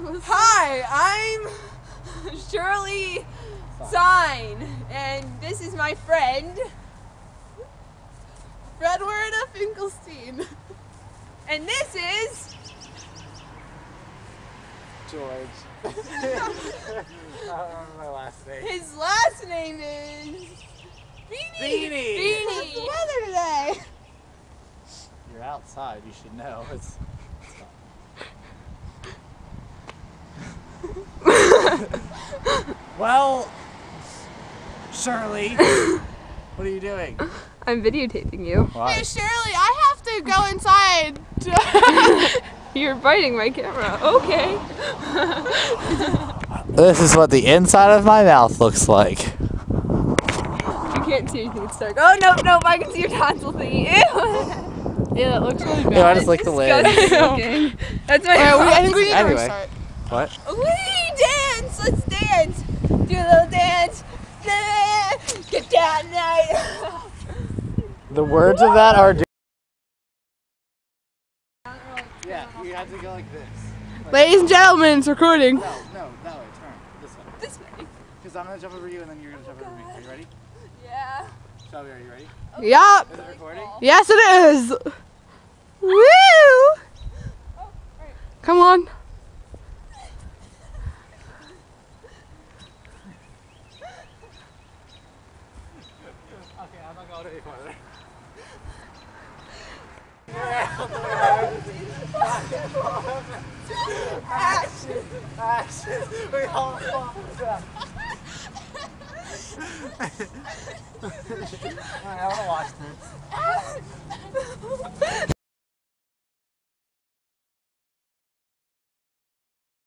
Hi, I'm Shirley Sign, and this is my friend Fredward Finkelstein. And this is George. I don't remember my last name. his last name is Beanie. What's the weather today? You're outside, you should know. It's well, Shirley, what are you doing? I'm videotaping you. Why? Hey Shirley, I have to go inside. You're biting my camera. Okay. This is what the inside of my mouth looks like. You can't see anything. It's dark. Oh, no, I can see your tonsil thingy. Ew. Yeah, that looks really bad. Ew, I just licked the lid. Disgusting looking. That's my I think we need to Anyway. restart. What? We dance. Let's dance. Do a little dance. Get down night. The words of that are. Yeah, you have to go like this. Ladies and gentlemen, it's recording. No, that way. Turn this way. This way. Because I'm gonna jump over you and then you're gonna jump over me. Are you ready? Yeah. Shelby, are you ready? Yup. Is it recording? Yes, it is. Woo! Come on. Okay, I'm not going any farther. Action! We all fall down. Alright, I wanna watch this.